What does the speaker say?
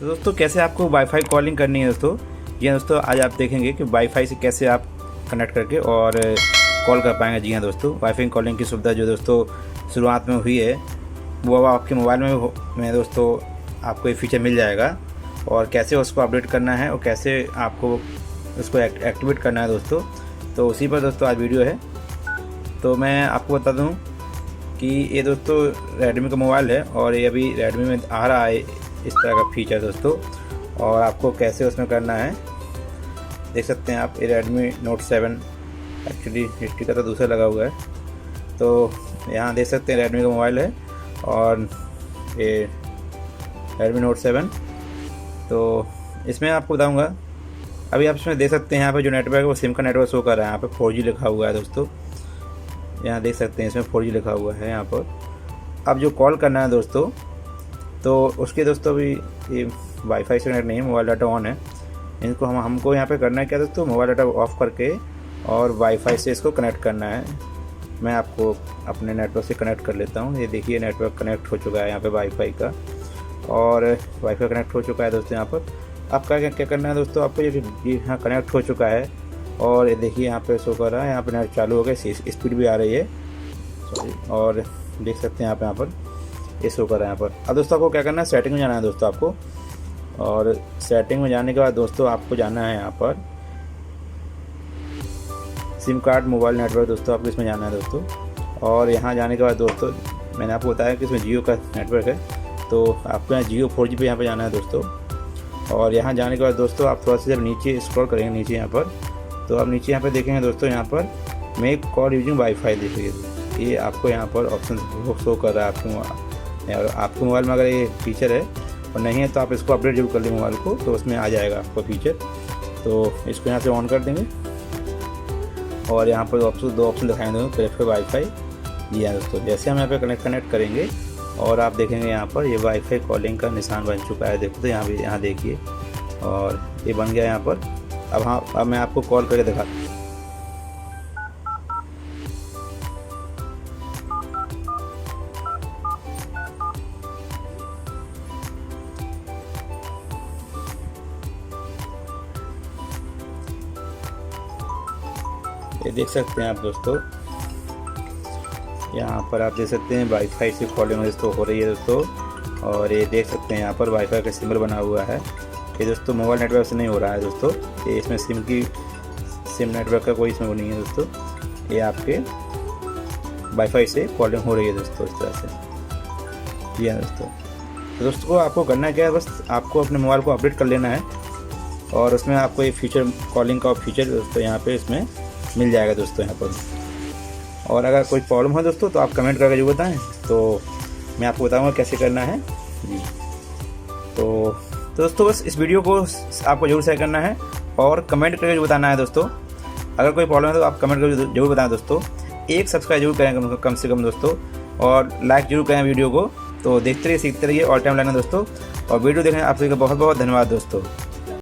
तो दोस्तों कैसे आपको वाईफाई कॉलिंग करनी है दोस्तों, जी हाँ दोस्तों, आज आप देखेंगे कि वाईफाई से कैसे आप कनेक्ट करके और कॉल कर पाएंगे। जी हाँ दोस्तों, वाईफाई कॉलिंग की सुविधा जो दोस्तों शुरुआत में हुई है वो अब आपके मोबाइल में दोस्तों आपको ये फीचर मिल जाएगा। और कैसे उसको अपडेट करना है और कैसे आपको उसको एक्टिवेट करना है दोस्तों, तो उसी पर दोस्तों आज वीडियो है। तो मैं आपको बता दूं कि ये दोस्तों रेडमी का मोबाइल है और ये अभी रेडमी में आ रहा है इस तरह का फीचर दोस्तों। और आपको कैसे उसमें करना है देख सकते हैं आप। ये रेडमी नोट 7 एक्चुअली हिस्ट्री का तो दूसरा लगा हुआ है, तो यहाँ देख सकते हैं रेडमी का मोबाइल है और ये रेडमी नोट 7। तो इसमें आपको बताऊँगा, अभी आप इसमें देख सकते हैं यहाँ पे जो नेटवर्क है वो सिम का नेटवर्क शो कर रहा है। यहाँ पे 4G लिखा हुआ है दोस्तों, यहाँ देख सकते हैं इसमें 4G लिखा हुआ है यहाँ पर। अब जो कॉल करना है दोस्तों, तो उसके दोस्तों अभी ये वाईफाई से कनेक्ट नहीं है, मोबाइल डाटा ऑन है। इनको हमको यहाँ पे करना है क्या दोस्तों, मोबाइल डाटा ऑफ करके और वाईफाई से इसको कनेक्ट करना है। मैं आपको अपने नेटवर्क से कनेक्ट कर लेता हूँ। ये देखिए नेटवर्क कनेक्ट हो चुका है यहाँ पे वाईफाई का, और वाईफाई कनेक्ट हो चुका है दोस्तों। यहाँ पर आपका क्या करना है दोस्तों, आपको ये यहाँ कनेक्ट हो चुका है और ये देखिए यहाँ पे शो कर रहा है, यहाँ पे नेट चालू हो गया, स्पीड भी आ रही है, सॉरी। और देख सकते हैं यहाँ पर ये शो कर रहा है यहाँ पर। अब दोस्तों आपको क्या करना है, सेटिंग में जाना है दोस्तों आपको। और सेटिंग में जाने के बाद दोस्तों आपको जाना है यहाँ पर सिम कार्ड मोबाइल नेटवर्क दोस्तों, आपको इसमें जाना है दोस्तों। और यहाँ जाने के बाद दोस्तों मैंने आपको बताया कि इसमें जियो का नेटवर्क है, तो आपको यहाँ जियो 4G पे यहाँ पर जाना है दोस्तों। और यहाँ जाने के बाद दोस्तों आप थोड़ा सा जब नीचे स्क्रॉल करेंगे नीचे यहाँ पर, तो आप नीचे यहाँ पे देखेंगे दोस्तों, यहाँ पर मेक कॉल यूजिंग वाईफाई देखिए, ये आपको यहाँ पर ऑप्शन शो कर रहा है आपके मोबाइल में। अगर ये फीचर है और नहीं है तो आप इसको अपडेट जरूर कर लें मोबाइल को, तो उसमें आ जाएगा आपको फीचर। तो इसको यहाँ से ऑन कर देंगे और यहाँ पर दो ऑप्शन दिखाएंगे, प्रेफर वाईफाई। जी हाँ दोस्तों, जैसे हम यहाँ पे कनेक्ट करेंगे और आप देखेंगे यहाँ पर ये वाईफाई कॉलिंग का निशान बन चुका है, देखो तो यहाँ देखिए, और ये बन गया यहाँ पर। अब मैं आपको कॉल करके दिखाता हूँ। ये देख सकते हैं आप दोस्तों, यहाँ पर आप देख सकते हैं वाईफाई से कॉलिंग दोस्तों हो रही है दोस्तों। और ये देख सकते हैं यहाँ पर वाईफाई का सिंबल बना हुआ है। ये दोस्तों मोबाइल नेटवर्क से नहीं हो रहा है दोस्तों, ये इसमें सिम नेटवर्क का कोई इसमें वो नहीं है दोस्तों, ये आपके वाईफाई से कॉलिंग हो रही है दोस्तों इस तरह से। जी हाँ दोस्तों, तो दोस्तों आपको करना क्या है, बस आपको अपने मोबाइल को अपडेट कर लेना है और उसमें आपको ये फीचर कॉलिंग का फीचर दोस्तों यहाँ पे इसमें मिल जाएगा दोस्तों यहाँ पर। और अगर कोई प्रॉब्लम है दोस्तों तो आप कमेंट करके जो बताएं, तो मैं आपको बताऊँगा कैसे करना है जी। तो दोस्तों बस इस वीडियो को आपको जरूर शेयर करना है और कमेंट करके जो बताना है दोस्तों। अगर कोई प्रॉब्लम है तो आप कमेंट करके जरूर बताएं दोस्तों। एक सब्सक्राइब जरूर करें कम से कम दोस्तों, और लाइक जरूर करें वीडियो को। तो देखते रहिए, सीखते रहिए और टाइम लगना दोस्तों। और वीडियो देखने आप सभी का बहुत बहुत धन्यवाद दोस्तों।